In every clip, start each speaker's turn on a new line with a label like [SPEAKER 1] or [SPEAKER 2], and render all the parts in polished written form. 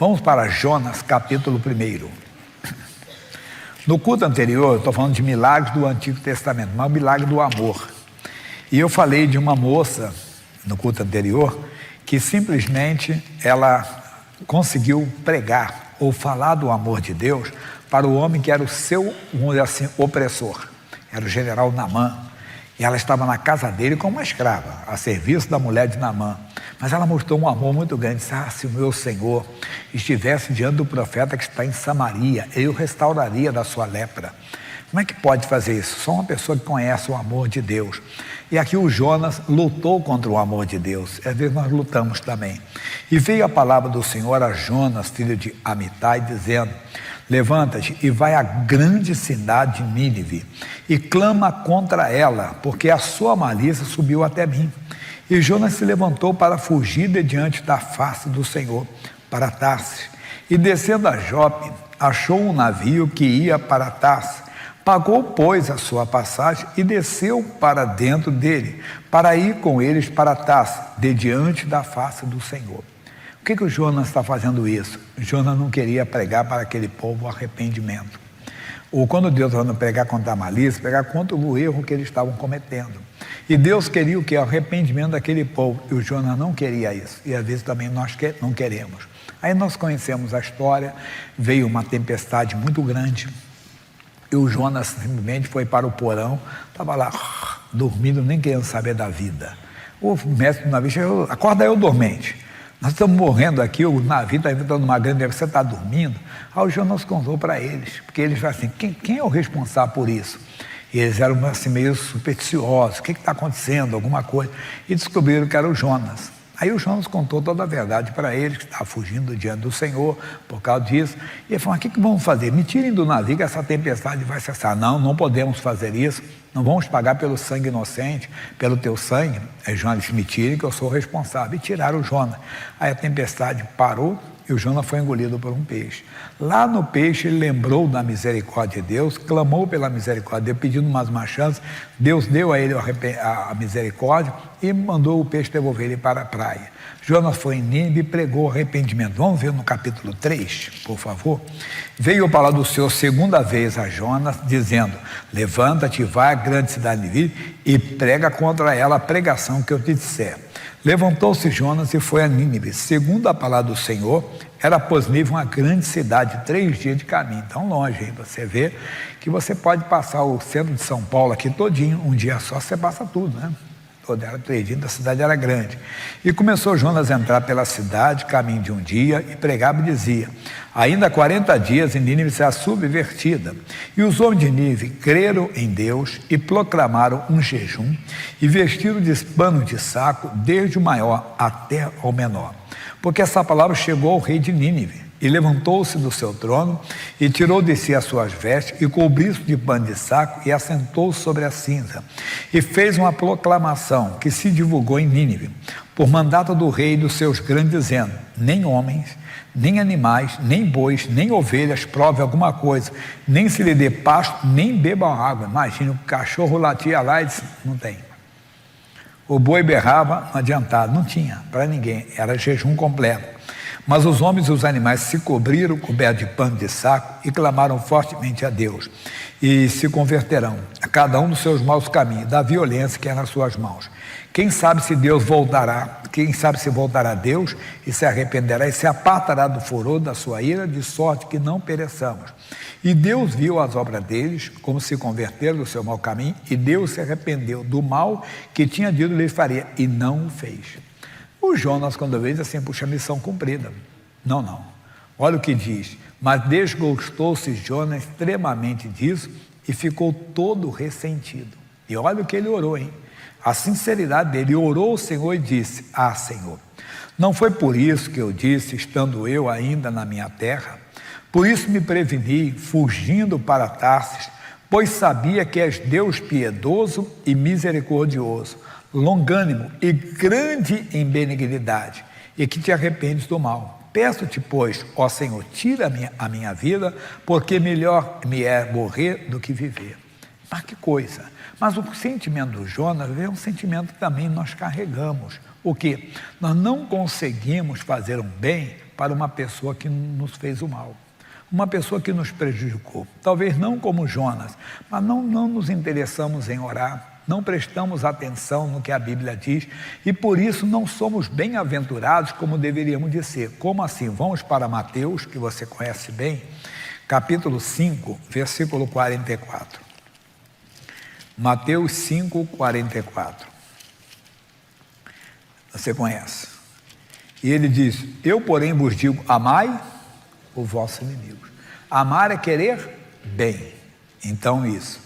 [SPEAKER 1] Vamos para Jonas, capítulo 1. No culto anterior, eu estou falando de milagres do Antigo Testamento, mas o milagre do amor. E eu falei de uma moça, no culto anterior, que simplesmente ela conseguiu pregar ou falar do amor de Deus para o homem que era o seu, vamos dizer assim, opressor. Era o general Naamã. E ela estava na casa dele como uma escrava, a serviço da mulher de Naamã. Mas ela mostrou um amor muito grande. Disse: se o meu Senhor estivesse diante do profeta que está em Samaria, eu restauraria da sua lepra. Como é que pode fazer isso? Só uma pessoa que conhece o amor de Deus. E aqui o Jonas lutou contra o amor de Deus. Às vezes nós lutamos também. E veio a palavra do Senhor a Jonas, filho de Amitai, dizendo: levanta-te e vai à grande cidade de Nínive e clama contra ela, porque a sua malícia subiu até mim. E Jonas se levantou para fugir de diante da face do Senhor, para Tarsis. E descendo a Jope, achou um navio que ia para Tarsis. Pagou, pois, a sua passagem e desceu para dentro dele, para ir com eles para Tarsis, de diante da face do Senhor. Por que o Jonas está fazendo isso? Jonas não queria pregar para aquele povo o arrependimento. Ou quando Deus vai pregar contra a malícia, pregar contra o erro que eles estavam cometendo. E Deus queria o que? O arrependimento daquele povo. E o Jonas não queria isso. E às vezes também nós não queremos. Aí nós conhecemos a história. Veio uma tempestade muito grande. E o Jonas simplesmente foi para o porão. Estava lá, dormindo, nem querendo saber da vida. O mestre do navio chegou: acorda aí, dormente. Nós estamos morrendo aqui, o navio está entrando numa grande... Você está dormindo? Aí o Jonas contou para eles. Porque eles falaram assim: quem é o responsável por isso? E eles eram assim, meio supersticiosos. O que está acontecendo? Alguma coisa. E descobriram que era o Jonas. Aí o Jonas contou toda a verdade para eles, que estava fugindo diante do Senhor por causa disso. E ele falou: o que vamos fazer? Me tirem do navio que essa tempestade vai cessar. Não podemos fazer isso. Não vamos pagar pelo sangue inocente, pelo teu sangue. Aí Jonas disse: me tirem que eu sou responsável. E tiraram o Jonas. Aí a tempestade parou e o Jonas foi engolido por um peixe. Lá no peixe ele lembrou da misericórdia de Deus, clamou pela misericórdia de Deus, pedindo mais uma chance. Deus deu a ele a misericórdia e mandou o peixe devolver ele para a praia. Jonas foi em Nínive e pregou arrependimento. Vamos ver no capítulo 3, por favor. Veio a palavra do Senhor segunda vez a Jonas, dizendo: levanta-te, vai à grande cidade de Nínive e prega contra ela a pregação que eu te disser. Levantou-se Jonas e foi a Nínive. Segundo a palavra do Senhor, era, pois, Nínive uma grande cidade, 3 dias de caminho. Então longe, hein? Você vê que você pode passar o centro de São Paulo aqui todinho, um dia só você passa tudo, né? Toda era 3 dias, a cidade era grande. E começou Jonas a entrar pela cidade, caminho de um dia, e pregava e dizia: ainda 40 dias e Nínive será subvertida. E os homens de Nínive creram em Deus e proclamaram um jejum e vestiram de pano de saco, desde o maior até ao menor. Porque essa palavra chegou ao rei de Nínive. E levantou-se do seu trono, e tirou de si as suas vestes, e cobriu-se de pano de saco, e assentou-se sobre a cinza. E fez uma proclamação, que se divulgou em Nínive, por mandato do rei e dos seus grandes, dizendo: nem homens, nem animais, nem bois, nem ovelhas provem alguma coisa, nem se lhe dê pasto, nem bebam água. Imagina, o cachorro latia lá e disse: não tem. O boi berrava, não adiantava, não tinha para ninguém, era jejum completo. Mas os homens e os animais se cobriram, cobertos de pano de saco, e clamaram fortemente a Deus, e se converterão, a cada um dos seus maus caminhos, da violência que é nas suas mãos. Quem sabe se Deus voltará, quem sabe se voltará a Deus, e se arrependerá, e se apartará do furor da sua ira, de sorte que não pereçamos. E Deus viu as obras deles, como se converteram do seu mau caminho, e Deus se arrependeu do mal que tinha dito lhe faria, e não o fez. O Jonas, quando veio, diz assim: puxa, missão cumprida. Não. Olha o que diz: mas desgostou-se Jonas extremamente disso e ficou todo ressentido. E olha o que ele orou, hein? A sinceridade dele. Orou ao Senhor e disse: Senhor, não foi por isso que eu disse, estando eu ainda na minha terra? Por isso me preveni, fugindo para Tarsis, pois sabia que és Deus piedoso e misericordioso, longânimo e grande em benignidade, e que te arrependes do mal. Peço-te, pois, ó Senhor, tira a minha vida, porque melhor me é morrer do que viver. Mas que coisa! Mas o sentimento do Jonas é um sentimento que também nós carregamos. O quê? Nós não conseguimos fazer um bem para uma pessoa que nos fez o mal, uma pessoa que nos prejudicou. Talvez não como Jonas, mas não nos interessamos em orar, não prestamos atenção no que a Bíblia diz e por isso não somos bem-aventurados como deveríamos de ser. Como assim? Vamos para Mateus, que você conhece bem, capítulo 5, versículo 44. Mateus 5, 44. Você conhece. E ele diz: eu, porém, vos digo, amai os vossos inimigos. Amar é querer bem. Então isso.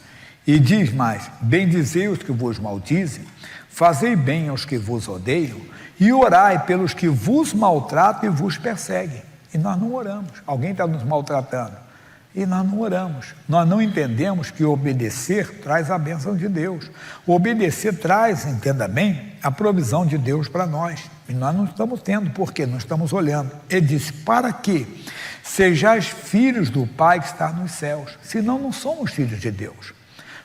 [SPEAKER 1] E diz mais: bendizei os que vos maldizem, fazei bem aos que vos odeiam, e orai pelos que vos maltratam e vos perseguem. E nós não oramos. Alguém está nos maltratando e nós não oramos. Nós não entendemos que obedecer traz a bênção de Deus. O obedecer traz, entenda bem, a provisão de Deus para nós. E nós não estamos tendo, porque não estamos olhando. Ele disse: para que sejais filhos do Pai que está nos céus. Senão não somos filhos de Deus.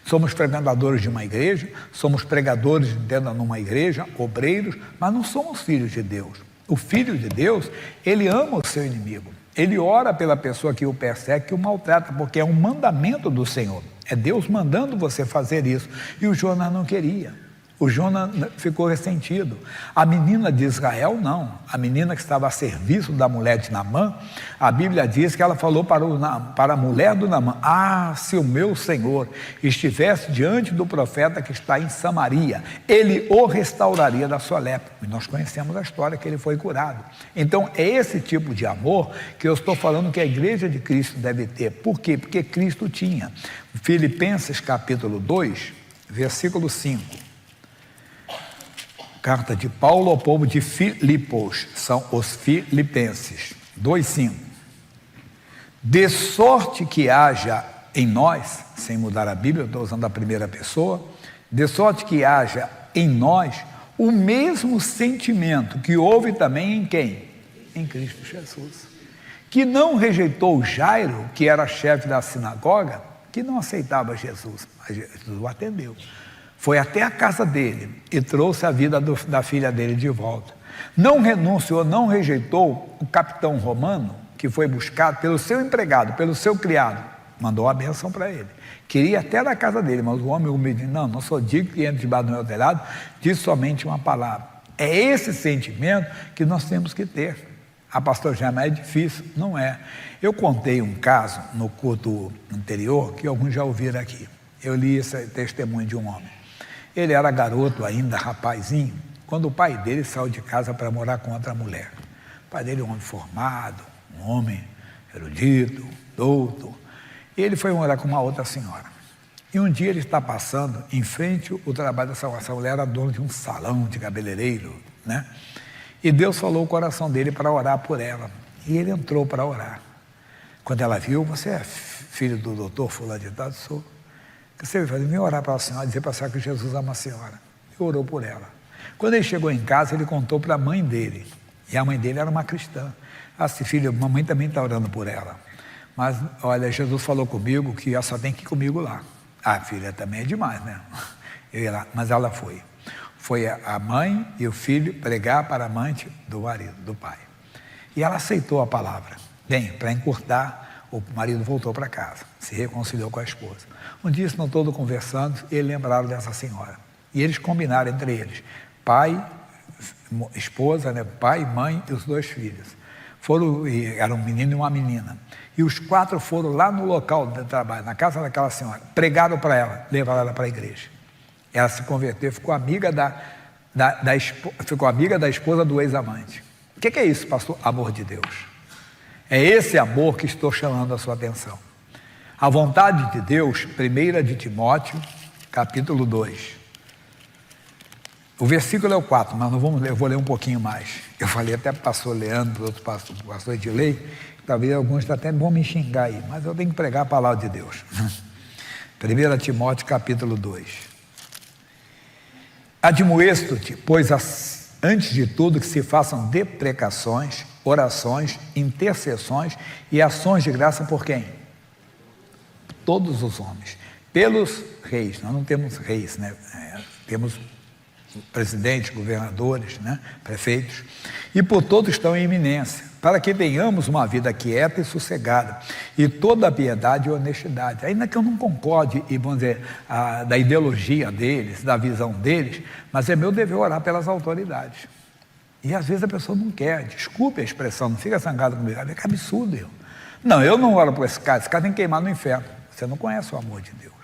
[SPEAKER 1] Somos frequentadores de uma igreja, somos pregadores dentro de uma igreja, obreiros, mas não somos filhos de Deus. O filho de Deus, ele ama o seu inimigo. Ele ora pela pessoa que o persegue, que o maltrata, porque é um mandamento do Senhor. É Deus mandando você fazer isso. E o Jonas não queria. O Jonas ficou ressentido. A menina de Israel, não. A menina que estava a serviço da mulher de Naamã, a Bíblia diz que ela falou para a mulher do Naamã: ah, se o meu Senhor estivesse diante do profeta que está em Samaria, ele o restauraria da sua lepra. E nós conhecemos a história que ele foi curado. Então, é esse tipo de amor que eu estou falando que a igreja de Cristo deve ter. Por quê? Porque Cristo tinha. Filipenses capítulo 2, versículo 5. Carta de Paulo ao povo de Filipos, são os filipenses, 2,5. De sorte que haja em nós, sem mudar a Bíblia, eu estou usando a primeira pessoa, de sorte que haja em nós o mesmo sentimento que houve também em quem? Em Cristo Jesus. Que não rejeitou Jairo, que era chefe da sinagoga, que não aceitava Jesus, mas Jesus o atendeu. Foi até a casa dele e trouxe a vida da filha dele de volta. Não renunciou, não rejeitou o capitão romano, que foi buscado pelo seu empregado, pelo seu criado. Mandou a bênção para ele. Queria até da casa dele, mas o homem me disse: não sou digno que entre debaixo do meu telhado, disse somente uma palavra. É esse sentimento que nós temos que ter. Ah, pastor, já é difícil. Não é. Eu contei um caso no culto anterior, que alguns já ouviram aqui. Eu li esse testemunho de um homem. Ele era garoto ainda, rapazinho, quando o pai dele saiu de casa para morar com outra mulher. O pai dele é um homem formado, um homem erudito, douto. E ele foi morar com uma outra senhora. E um dia ele está passando em frente ao trabalho dessa mulher. Essa mulher era dona de um salão de cabeleireiro, né? E Deus falou o coração dele para orar por ela. E ele entrou para orar. Quando ela viu: você é filho do doutor fulano de tal? Sou. Você vem orar para a senhora, dizer para a senhora que Jesus ama a senhora. E orou por ela. Quando ele chegou em casa, ele contou para a mãe dele. E a mãe dele era uma cristã. Assim: filho, mamãe também está orando por ela. Mas, olha, Jesus falou comigo que ela só tem que ir comigo lá. Ah, filha, também é demais, né? Eu ia lá, mas ela foi. Foi a mãe e o filho pregar para a amante do marido, do pai. E ela aceitou a palavra. Bem, para encurtar, o marido voltou para casa, se reconciliou com a esposa. Um dia, estão todos conversando, e eles lembraram dessa senhora. E eles combinaram entre eles: pai, esposa, né? Pai, mãe e os 2 filhos. Era um menino e uma menina. E os 4 foram lá no local de trabalho, na casa daquela senhora, pregaram para ela, levaram ela para a igreja. Ela se converteu, ficou amiga ficou amiga da esposa do ex-amante. O que é isso, pastor? Amor de Deus. É esse amor que estou chamando a sua atenção. A vontade de Deus, 1 de Timóteo, capítulo 2. O versículo é o 4, mas eu vou ler um pouquinho mais. Eu falei até para o pastor Leandro, para o outro pastor Edilei, talvez alguns até vão me xingar aí, mas eu tenho que pregar a palavra de Deus. 1 Timóteo, capítulo 2. Admoesto-te, pois antes de tudo que se façam deprecações, orações, intercessões e ações de graça por quem? Todos os homens, pelos reis. Nós não temos reis, né? Temos presidentes, governadores, né? Prefeitos, e por todos estão em eminência, para que tenhamos uma vida quieta e sossegada, e toda a piedade e honestidade. Ainda que eu não concorde, e vamos dizer, da ideologia deles, da visão deles, mas é meu dever orar pelas autoridades. E às vezes a pessoa não quer, desculpe a expressão, não fica zangado comigo, é que absurdo eu. Não, eu não oro por esse cara tem que queimar no inferno. Você não conhece o amor de Deus.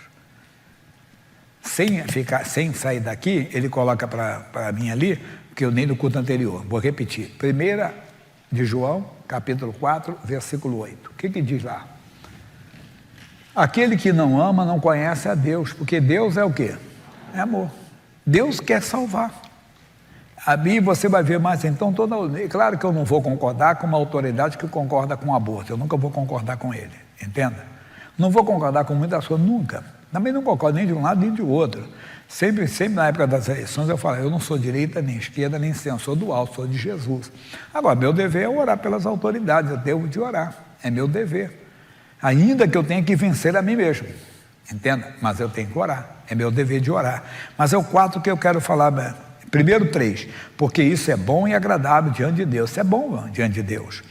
[SPEAKER 1] Sem sair daqui, ele coloca para mim ali, que eu nem no culto anterior, vou repetir. 1 de João, capítulo 4, versículo 8. O que diz lá? Aquele que não ama não conhece a Deus, porque Deus é o quê? É amor. Deus quer salvar. Aí você vai ver mais, então, claro que eu não vou concordar com uma autoridade que concorda com o aborto, eu nunca vou concordar com ele, entenda? Não vou concordar com muitas coisas, nunca. Também não concordo nem de um lado nem de outro. Sempre na época das eleições eu falo, eu não sou direita, nem esquerda, nem centro, sou do alto, sou de Jesus. Agora, meu dever é orar pelas autoridades, eu devo de orar, é meu dever. Ainda que eu tenha que vencer a mim mesmo, entenda? Mas eu tenho que orar, é meu dever de orar. Mas é o 4 que eu quero falar. Primeiro 3, porque isso é bom e agradável diante de Deus. Isso é bom diante de Deus,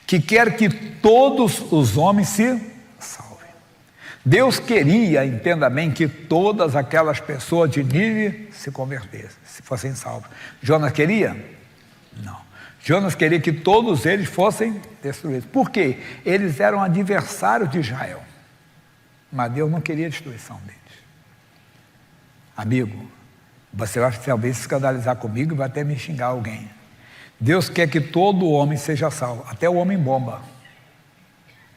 [SPEAKER 1] que quer que todos os homens se salvem. Deus queria, entenda bem, que todas aquelas pessoas de Nínive se convertessem, se fossem salvos. Jonas queria? Não. Jonas queria que todos eles fossem destruídos. Por quê? Eles eram adversários de Israel, mas Deus não queria a destruição deles. Amigo, você vai talvez se escandalizar comigo e vai até me xingar alguém. Deus quer que todo homem seja salvo, até o homem bomba.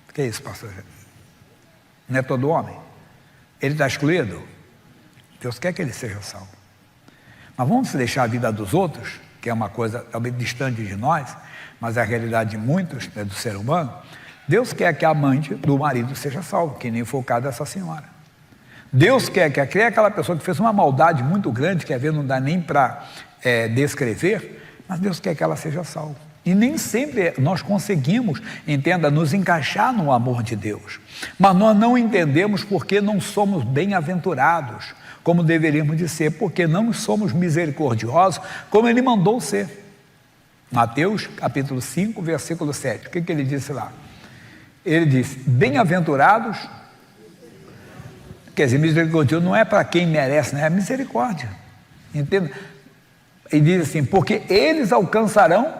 [SPEAKER 1] O que é isso, pastor? Não é todo homem? Ele está excluído? Deus quer que ele seja salvo. Mas vamos deixar a vida dos outros, que é uma coisa talvez distante de nós, mas é a realidade de muitos, do ser humano. Deus quer que a amante do marido seja salva, que nem foi o caso dessa senhora. Deus quer que aquela pessoa que fez uma maldade muito grande, que às vezes não dá nem para descrever, mas Deus quer que ela seja salva. E nem sempre nós conseguimos, entenda, nos encaixar no amor de Deus. Mas nós não entendemos porque não somos bem-aventurados, como deveríamos de ser, porque não somos misericordiosos, como Ele mandou ser. Mateus, capítulo 5, versículo 7. O que ele disse lá? Ele disse, bem-aventurados. Quer dizer, misericordioso não é para quem merece, né? É misericórdia, entende? E diz assim, porque eles alcançarão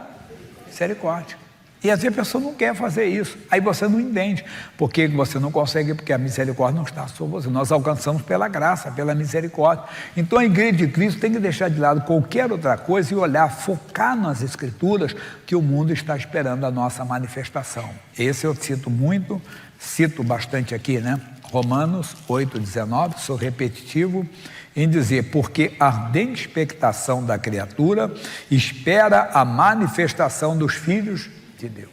[SPEAKER 1] misericórdia. E às vezes a pessoa não quer fazer isso, aí você não entende, porque você não consegue, porque a misericórdia não está sobre você, nós alcançamos pela graça, pela misericórdia. Então a igreja de Cristo tem que deixar de lado qualquer outra coisa e olhar, focar nas escrituras, que o mundo está esperando a nossa manifestação. Esse eu cito bastante aqui, né? Romanos 8,19, sou repetitivo em dizer, porque a ardente expectação da criatura espera a manifestação dos filhos de Deus.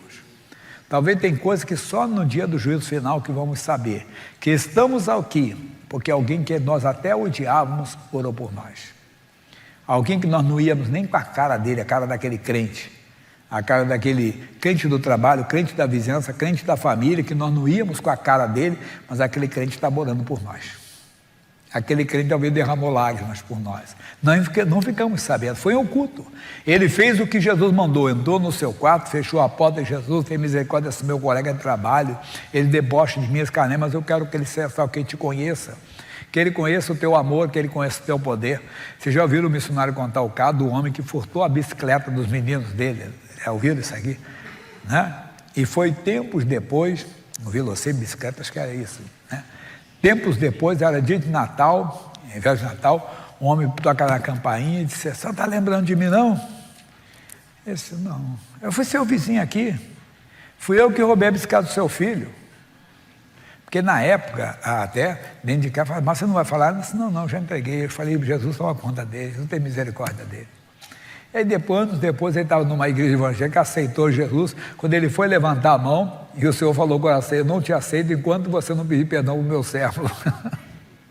[SPEAKER 1] Talvez tem coisas que só no dia do juízo final que vamos saber, que estamos aqui, porque alguém que nós até odiávamos orou por nós. Alguém que nós não íamos nem com a cara dele, a cara daquele crente, a cara daquele crente do trabalho, crente da vizinhança, crente da família, que nós não íamos com a cara dele, mas aquele crente está orando por nós. Aquele crente talvez derramou lágrimas por nós. Não ficamos sabendo, foi oculto. Ele fez o que Jesus mandou, entrou no seu quarto, fechou a porta de Jesus, tem misericórdia desse meu colega de trabalho, ele debocha de minhas carnes, mas eu quero que ele seja só que ele te conheça, que ele conheça o teu amor, que ele conheça o teu poder. Vocês já ouviram o missionário contar o caso do homem que furtou a bicicleta dos meninos dele? Já ouviram isso aqui? Né? E foi tempos depois, no Velocê Bicicleta, acho que era isso, né? Tempos depois, era dia de Natal, em vez de Natal, um homem toca na campainha e disse, você não está lembrando de mim, não? Eu disse, não. Eu fui seu vizinho aqui, fui eu que roubei a bicicleta do seu filho. Porque na época, até, dentro de casa, mas você não vai falar? Eu disse, não, já entreguei. Eu falei, Jesus toma conta dele, Jesus tem misericórdia dele. E aí anos depois, ele estava numa igreja evangélica, aceitou Jesus. Quando ele foi levantar a mão, e o Senhor falou com você, eu não te aceito enquanto você não pedir perdão para o meu servo.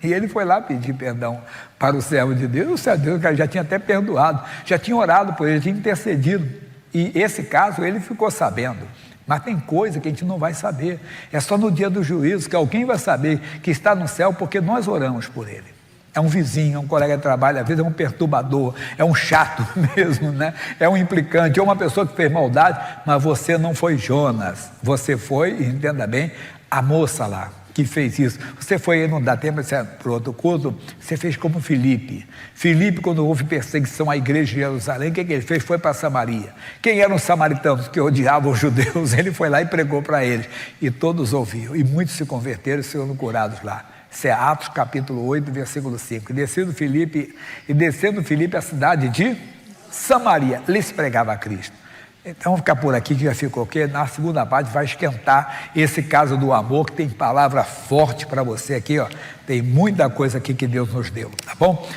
[SPEAKER 1] E ele foi lá pedir perdão para o servo de Deus. O servo de Deus, cara, já tinha até perdoado, já tinha orado por ele, já tinha intercedido. E esse caso ele ficou sabendo. Mas tem coisa que a gente não vai saber. É só no dia do juízo que alguém vai saber que está no céu, porque nós oramos por ele. É um vizinho, é um colega de trabalho, às vezes é um perturbador, é um chato mesmo, né? É um implicante, é uma pessoa que fez maldade, mas você não foi Jonas, você foi, entenda bem, a moça lá que fez isso. Você foi, não dá tempo para outro culto, você fez como Filipe. Filipe, quando houve perseguição à igreja de Jerusalém, o que ele fez? Foi para Samaria. Quem eram os samaritanos que odiavam os judeus? Ele foi lá e pregou para eles, e todos ouviam, e muitos se converteram e foram curados lá. Isso é Atos capítulo 8, versículo 5. E descendo Filipe a cidade de Samaria, lhes pregava a Cristo. Então vamos ficar por aqui, que já ficou ok. Na segunda parte vai esquentar esse caso do amor, que tem palavra forte para você aqui, ó. Tem muita coisa aqui que Deus nos deu, tá bom?